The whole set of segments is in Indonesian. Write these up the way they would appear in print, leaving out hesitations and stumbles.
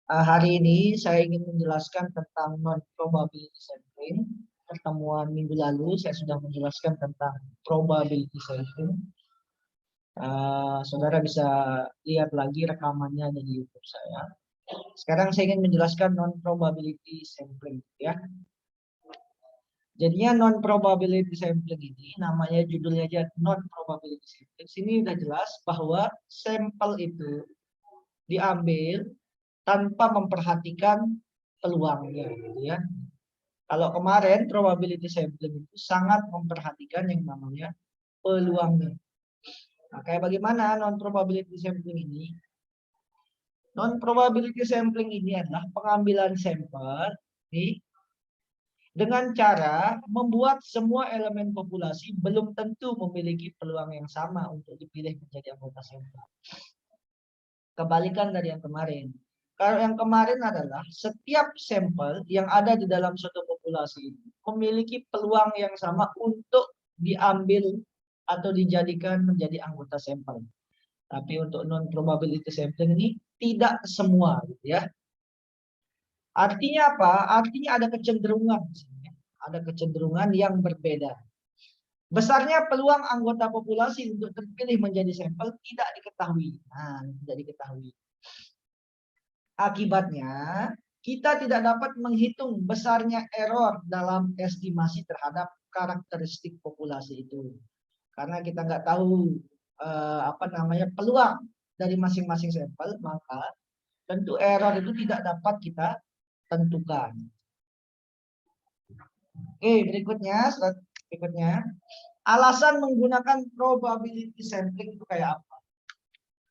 Hari ini saya ingin menjelaskan tentang non-probability sampling. Pertemuan minggu lalu saya sudah menjelaskan tentang probability sampling. Saudara bisa lihat lagi rekamannya di YouTube saya. Sekarang saya ingin menjelaskan non-probability sampling, ya. Jadinya non-probability sampling ini namanya judulnya aja non-probability sampling. Sini udah jelas bahwa sampel itu diambil tanpa memperhatikan peluangnya, gitu ya. Kalau kemarin probability sampling itu sangat memperhatikan yang namanya peluangnya. Nah, kayak bagaimana non probability sampling ini? Non probability sampling ini adalah pengambilan sampel dengan cara membuat semua elemen populasi belum tentu memiliki peluang yang sama untuk dipilih menjadi anggota sampel. Kebalikan dari yang kemarin. Kalau yang kemarin adalah setiap sampel yang ada di dalam suatu populasi ini memiliki peluang yang sama untuk diambil atau dijadikan menjadi anggota sampel. Tapi untuk non probability sampling ini tidak semua, gitu ya. Artinya apa? Artinya ada kecenderungan, ada kecenderungan yang berbeda. Besarnya peluang anggota populasi untuk terpilih menjadi sampel tidak diketahui. Nah, tidak diketahui. Akibatnya, kita tidak dapat menghitung besarnya error dalam estimasi terhadap karakteristik populasi itu. Karena kita nggak tahu peluang dari masing-masing sampel, maka tentu error itu tidak dapat kita tentukan. Oke, berikutnya, alasan menggunakan probability sampling itu kayak apa?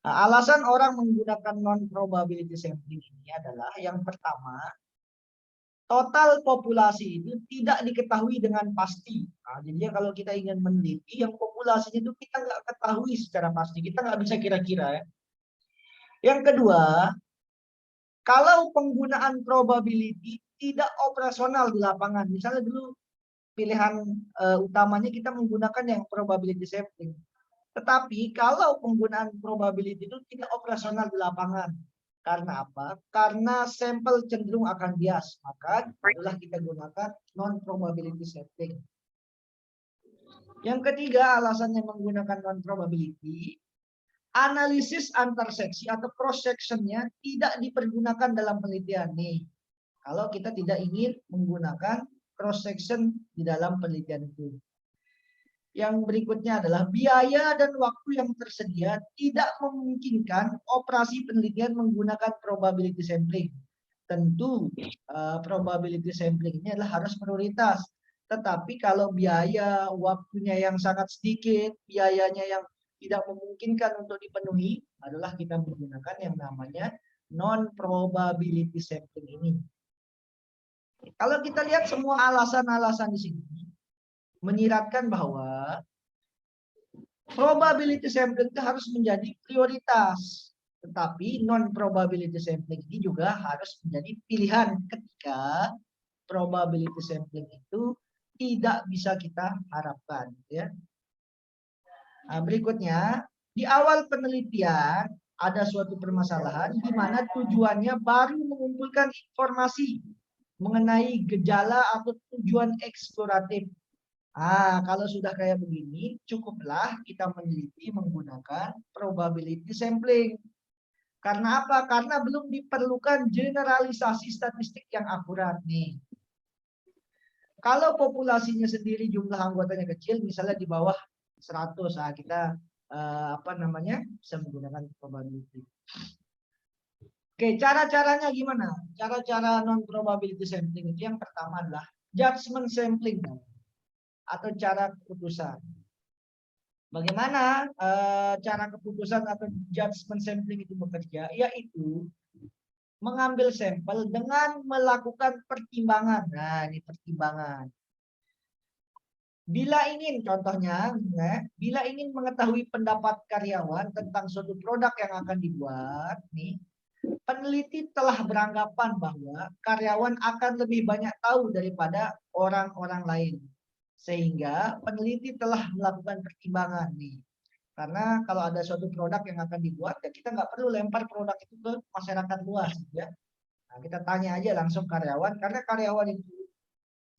Nah, alasan orang menggunakan non probability sampling ini adalah yang pertama, total populasi itu tidak diketahui dengan pasti. Nah, jadi kalau kita ingin meneliti yang populasinya itu kita nggak ketahui secara pasti, kita nggak bisa kira-kira, ya. Yang kedua, kalau penggunaan probability tidak operasional di lapangan, misalnya dulu pilihan utamanya kita menggunakan yang probability sampling. Tetapi kalau penggunaan probability itu tidak operasional di lapangan. Karena apa? Karena sampel cenderung akan bias. Maka adalah kita gunakan non-probability sampling. Yang ketiga alasannya menggunakan non-probability, analisis antar seksi atau cross sectionnya tidak dipergunakan dalam penelitian nih. Kalau kita tidak ingin menggunakan cross section di dalam penelitian itu. Yang berikutnya adalah biaya dan waktu yang tersedia tidak memungkinkan operasi penelitian menggunakan probability sampling. Tentu probability sampling ini adalah harus prioritas. Tetapi kalau biaya, waktunya yang sangat sedikit, biayanya yang tidak memungkinkan untuk dipenuhi, adalah kita menggunakan yang namanya non-probability sampling ini. Kalau kita lihat semua alasan-alasan di sini, menyiratkan bahwa probability sampling itu harus menjadi prioritas. Tetapi non-probability sampling ini juga harus menjadi pilihan ketika probability sampling itu tidak bisa kita harapkan. Ya. Nah, berikutnya, di awal penelitian ada suatu permasalahan di mana tujuannya baru mengumpulkan informasi mengenai gejala atau tujuan eksploratif. Kalau sudah kayak begini, cukuplah kita meneliti menggunakan probability sampling. Karena apa? Karena belum diperlukan generalisasi statistik yang akurat nih. Kalau populasinya sendiri jumlah anggotanya kecil, misalnya di bawah 100, kita bisa menggunakan probability. Oke, cara-caranya gimana? Cara-cara non probability sampling itu yang pertama adalah judgment sampling atau cara keputusan. Bagaimana cara keputusan atau judgment sampling itu bekerja? Yaitu mengambil sampel dengan melakukan pertimbangan. Nah, ini pertimbangan. Bila ingin, contohnya, bila ingin mengetahui pendapat karyawan tentang suatu produk yang akan dibuat, nih, peneliti telah beranggapan bahwa karyawan akan lebih banyak tahu daripada orang-orang lain. Sehingga peneliti telah melakukan pertimbangan nih. Karena kalau ada suatu produk yang akan dibuat, ya kita nggak perlu lempar produk itu ke masyarakat luas, ya. Nah, kita tanya aja langsung karyawan, karena karyawan itu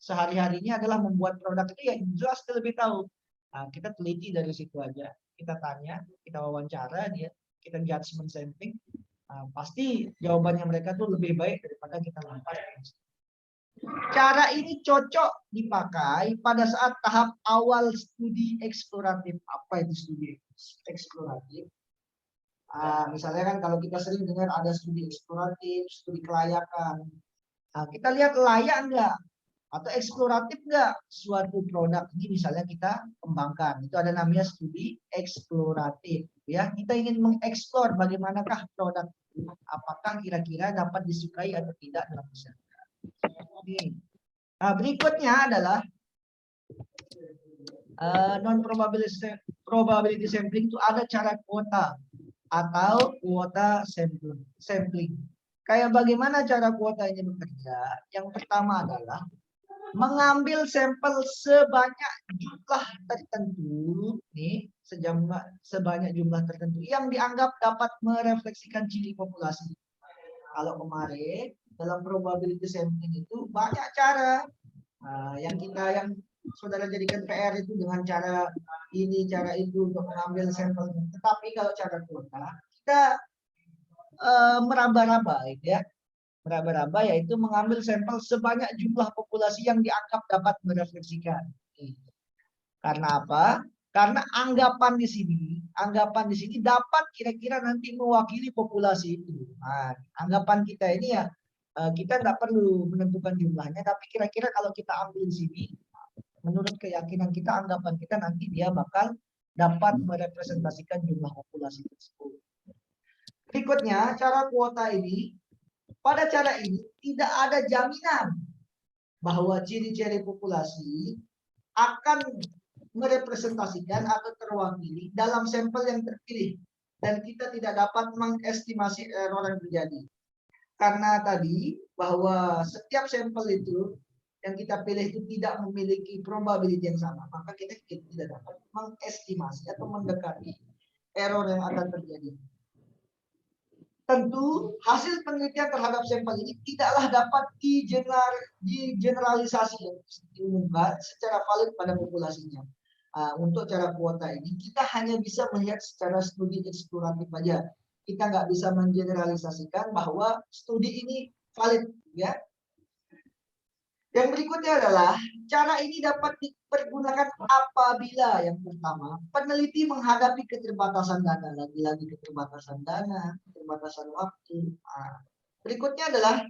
sehari-harinya adalah membuat produk itu, ya jelas dia lebih tahu. Nah, kita teliti dari situ aja. Kita tanya, kita wawancara dia, kita judgement sampling. Nah, pasti jawabannya mereka tuh lebih baik daripada kita lempar. Cara ini cocok dipakai pada saat tahap awal studi eksploratif. Apa itu studi eksploratif? Misalnya kan kalau kita sering dengar ada studi eksploratif, studi kelayakan. Nah, kita lihat layak enggak atau eksploratif enggak suatu produk ini, misalnya kita kembangkan. Itu ada namanya studi eksploratif. Ya, kita ingin mengeksplor bagaimanakah produk itu, apakah kira-kira dapat disukai atau tidak dalam masyarakat. Nah, berikutnya adalah non probability sampling. Itu ada cara kuota atau kuota sampling. Kayak bagaimana cara kuota ini bekerja? Yang pertama adalah mengambil sampel sebanyak jumlah tertentu, nih, sebanyak jumlah tertentu yang dianggap dapat merefleksikan ciri populasi. Kalau kemarin dalam probability sampling itu banyak cara. Yang saudara jadikan PR itu dengan cara ini, cara itu untuk mengambil sampel. Tetapi kalau cara kuota, kita meraba-raba, ya. Meraba-raba yaitu mengambil sampel sebanyak jumlah populasi yang dianggap dapat merefleksikan. Karena apa? Karena anggapan di sini dapat kira-kira nanti mewakili populasi itu. Nah, anggapan kita ini, ya, kita nggak perlu menentukan jumlahnya, tapi kira-kira kalau kita ambil di sini, menurut keyakinan kita, anggapan kita nanti dia bakal dapat merepresentasikan jumlah populasi tersebut. Berikutnya, cara kuota ini, pada cara ini tidak ada jaminan bahwa ciri-ciri populasi akan merepresentasikan atau terwakili dalam sampel yang terpilih, dan kita tidak dapat mengestimasi error yang terjadi. Karena tadi bahwa setiap sampel itu yang kita pilih itu tidak memiliki probability yang sama, maka kita tidak dapat mengestimasi atau mendekati error yang akan terjadi. Tentu hasil penelitian terhadap sampel ini tidaklah dapat digeneralisasi dan diumumkan secara valid pada populasinya. Untuk cara kuota ini kita hanya bisa melihat secara studi eksploratif saja. Kita nggak bisa mengeneralisasikan bahwa studi ini valid, ya. Yang berikutnya adalah cara ini dapat dipergunakan apabila yang pertama peneliti menghadapi keterbatasan dana, lagi-lagi keterbatasan dana, keterbatasan waktu. Berikutnya adalah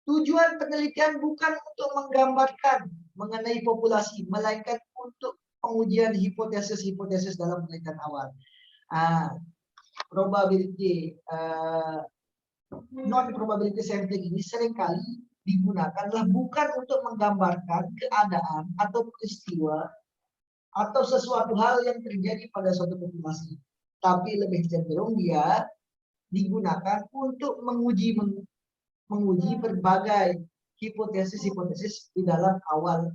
tujuan penelitian bukan untuk menggambarkan mengenai populasi, melainkan untuk pengujian hipotesis dalam penelitian awal. Probability non probability sampling ini seringkali digunakanlah bukan untuk menggambarkan keadaan atau peristiwa atau sesuatu hal yang terjadi pada suatu populasi, tapi lebih cenderung dia digunakan untuk menguji berbagai hipotesis di dalam awal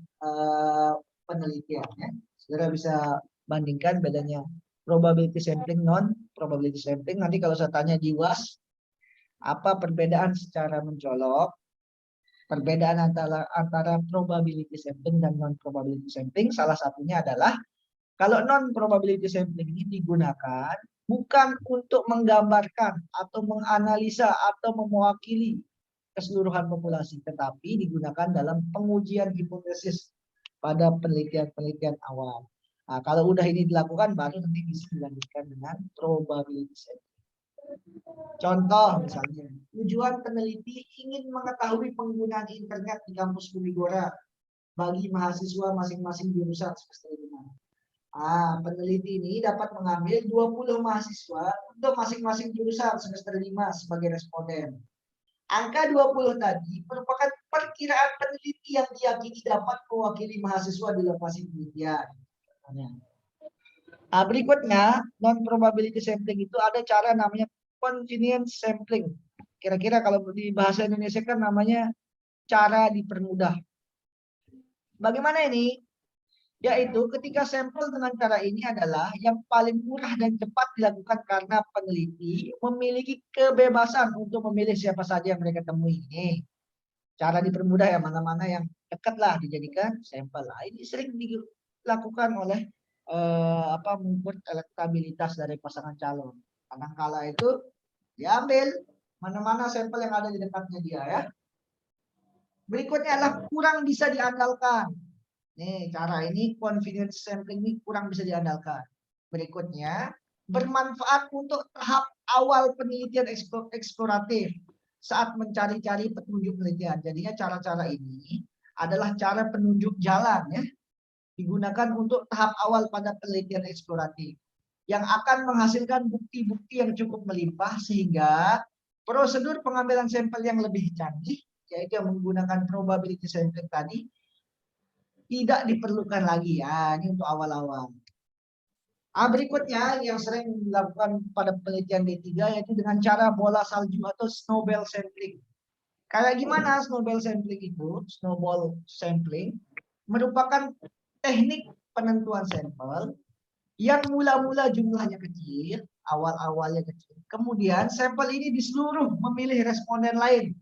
penelitiannya. Saudara bisa bandingkan bedanya probability sampling, non probability sampling. Nanti kalau saya tanya di UAS, apa perbedaan secara mencolok, perbedaan antara probability sampling dan non probability sampling? Salah satunya adalah kalau non probability sampling ini digunakan bukan untuk menggambarkan atau menganalisa atau mewakili keseluruhan populasi, tetapi digunakan dalam pengujian hipotesis pada penelitian-penelitian awal. Nah, kalau udah ini dilakukan, baru nanti bisa dilanjutkan dengan probability sampling. Contoh misalnya, tujuan peneliti ingin mengetahui penggunaan internet di kampus Unigora bagi mahasiswa masing-masing jurusan semester 5. Peneliti ini dapat mengambil 20 mahasiswa untuk masing-masing jurusan semester 5 sebagai responden. Angka 20 tadi merupakan perkiraan peneliti yang diyakini dapat mewakili mahasiswa di lokasi penelitian. Berikutnya, non probability sampling itu ada cara namanya convenience sampling. Kira-kira kalau di bahasa Indonesia kan namanya cara dipermudah. Bagaimana ini? Yaitu ketika sampel dengan cara ini adalah yang paling murah dan cepat dilakukan karena peneliti memiliki kebebasan untuk memilih siapa saja yang mereka temui. Ini cara dipermudah ya, mana-mana yang dekatlah dijadikan sampel. Nah, ini sering dilakukan oleh mengukur elektabilitas dari pasangan calon. Kadang-kala itu diambil mana-mana sampel yang ada di dekatnya dia ya. Berikutnya adalah kurang bisa diandalkan. Nih, cara ini confidence sampling ini kurang bisa diandalkan. Berikutnya, bermanfaat untuk tahap awal penelitian eksploratif saat mencari-cari petunjuk penelitian. Jadinya cara-cara ini adalah cara penunjuk jalan ya, digunakan untuk tahap awal pada penelitian eksploratif yang akan menghasilkan bukti-bukti yang cukup melimpah sehingga prosedur pengambilan sampel yang lebih canggih, yaitu yang menggunakan probability sampling tadi, tidak diperlukan lagi ya. Ini untuk awal-awal. Berikutnya yang sering dilakukan pada penelitian D3 yaitu dengan cara bola salju atau snowball sampling. Kayak gimana snowball sampling itu? Snowball sampling merupakan teknik penentuan sampel yang mula-mula jumlahnya kecil, awal-awalnya kecil. Kemudian sampel ini di seluruh memilih responden lain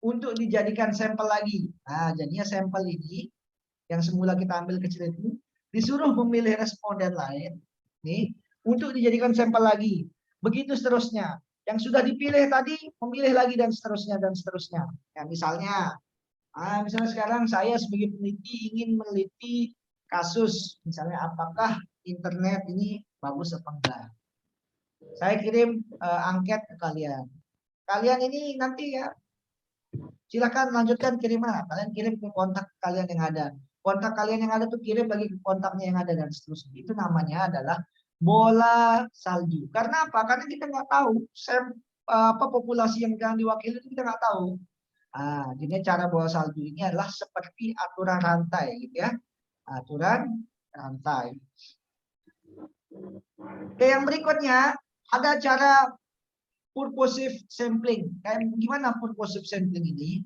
untuk dijadikan sampel lagi. Nah, jadinya sampel ini yang semula kita ambil kecil itu disuruh memilih responden lain nih untuk dijadikan sampel lagi. Begitu seterusnya. Yang sudah dipilih tadi memilih lagi dan seterusnya dan seterusnya. Ya, misalnya sekarang saya sebagai peneliti ingin meneliti kasus misalnya apakah internet ini bagus apa enggak. Saya kirim angket ke kalian. Kalian ini nanti ya silakan lanjutkan kiriman. Kalian kirim ke kontak kalian yang ada. Kontak kalian yang ada tuh kirim lagi ke kontaknya yang ada dan seterusnya. Itu namanya adalah bola salju. Karena apa? Karena kita nggak tahu populasi yang diwakili itu kita nggak tahu. Jadi cara bola salju ini adalah seperti aturan rantai, gitu ya. Aturan rantai. Oke, yang berikutnya ada cara purposive sampling. Kayak gimana purposive sampling ini?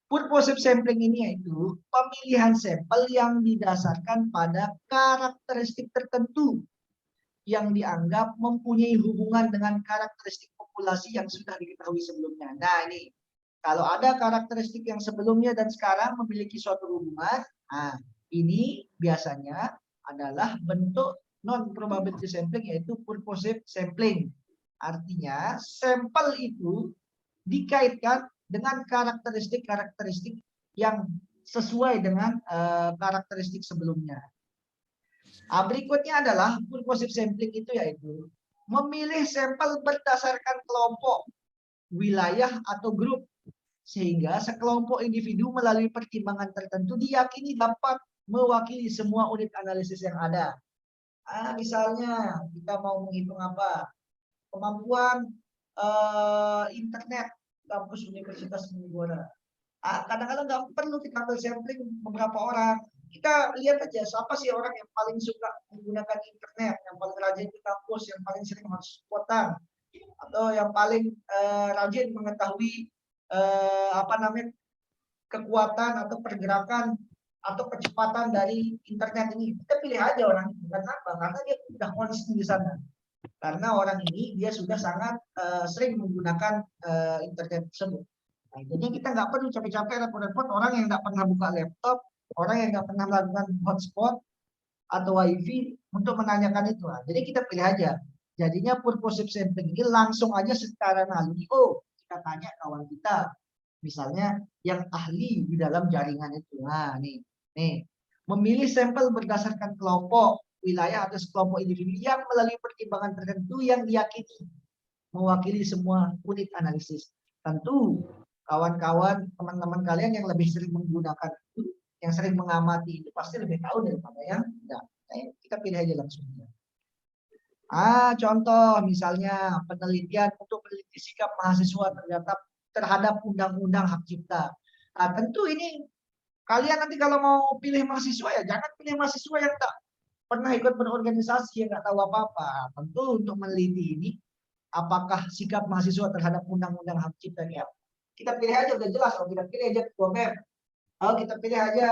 Purposive sampling ini yaitu pemilihan sampel yang didasarkan pada karakteristik tertentu yang dianggap mempunyai hubungan dengan karakteristik populasi yang sudah diketahui sebelumnya. Nah, ini kalau ada karakteristik yang sebelumnya dan sekarang memiliki suatu hubungan, ini biasanya adalah bentuk non-probability sampling yaitu purposive sampling. Artinya, sampel itu dikaitkan dengan karakteristik-karakteristik yang sesuai dengan karakteristik sebelumnya. Berikutnya adalah purposive sampling itu yaitu memilih sampel berdasarkan kelompok, wilayah atau grup sehingga sekelompok individu melalui pertimbangan tertentu diyakini dapat mewakili semua unit analisis yang ada. Misalnya kita mau menghitung apa? Kemampuan internet kampus Universitas Unigora. Kadang-kadang nggak perlu kita ambil sampling beberapa orang. Kita lihat aja siapa sih orang yang paling suka menggunakan internet, yang paling rajin di kampus, yang paling sering hotspot-an, atau yang paling rajin mengetahui kekuatan atau pergerakan atau kecepatan dari internet ini. Kita pilih aja orang itu. Kenapa? Karena dia sudah konsisten di sana. Karena orang ini dia sudah sangat sering menggunakan internet tersebut. Nah, jadi kita nggak perlu capek-capek repot-repot orang yang nggak pernah buka laptop, orang yang nggak pernah melakukan hotspot atau wifi untuk menanyakan itu. Nah, jadi kita pilih aja. Jadinya purposive sampling ini langsung aja secara naluri. Oh, kita tanya kawan kita, misalnya yang ahli di dalam jaringan itu. Nah, nih, memilih sampel berdasarkan kelompok, wilayah atau sekelompok individu yang melalui pertimbangan tertentu yang diyakini mewakili semua unit analisis. Tentu kawan-kawan, teman-teman kalian yang lebih sering menggunakan itu, yang sering mengamati itu pasti lebih tahu daripada yang enggak. Kita pilih aja langsung. Contoh misalnya penelitian untuk meneliti sikap mahasiswa terhadap undang-undang hak cipta. Tentu ini kalian nanti kalau mau pilih mahasiswa ya jangan pilih mahasiswa yang tak pernah ikut berorganisasi, yang nggak tahu apa-apa. Tentu untuk meneliti ini apakah sikap mahasiswa terhadap undang-undang hak cipta ya. Kita pilih aja udah jelas. Kalau kita pilih aja ketua BEM, kalau kita pilih aja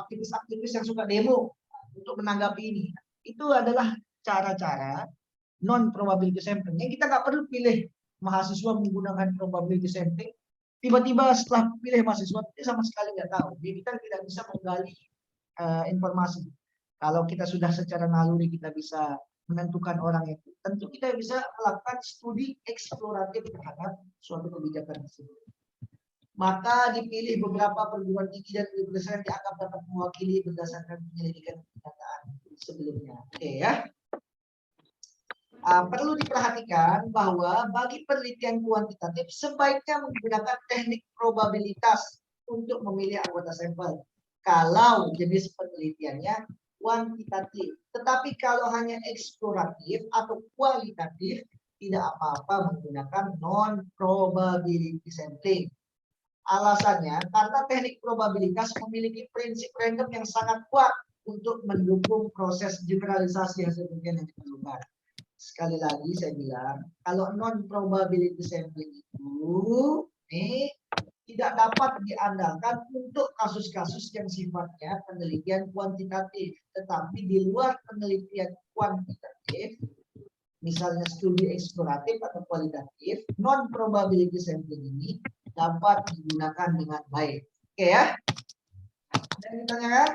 aktivis-aktivis yang suka demo, untuk menanggapi ini. Itu adalah cara-cara non probability sampling. Yang kita nggak perlu pilih mahasiswa menggunakan probability sampling. Tiba-tiba setelah pilih mahasiswa kita sama sekali nggak tahu. Jadi kita tidak bisa menggali informasi. Kalau kita sudah secara naluri kita bisa menentukan orang itu, tentu kita bisa melakukan studi eksploratif terhadap suatu kebijakan tersebut. Maka dipilih beberapa perguruan tinggi dan universitas yang dianggap dapat mewakili berdasarkan penyelidikan kenyataan sebelumnya. Oke ya. Perlu diperhatikan bahwa bagi penelitian kuantitatif sebaiknya menggunakan teknik probabilitas untuk memilih anggota sampel. Kalau jenis penelitiannya kuantitatif. Tetapi kalau hanya eksploratif atau kualitatif, tidak apa-apa menggunakan non-probability sampling. Alasannya, karena teknik probabilitas memiliki prinsip random yang sangat kuat untuk mendukung proses generalisasi hasil penelitian yang diperlukan. Sekali lagi saya bilang, kalau non-probability sampling itu tidak dapat diandalkan untuk kasus-kasus yang sifatnya penelitian kuantitatif. Tetapi di luar penelitian kuantitatif, misalnya studi eksploratif atau kualitatif, non-probability sampling ini dapat digunakan dengan baik. Oke ya? Ada yang ditanyakan?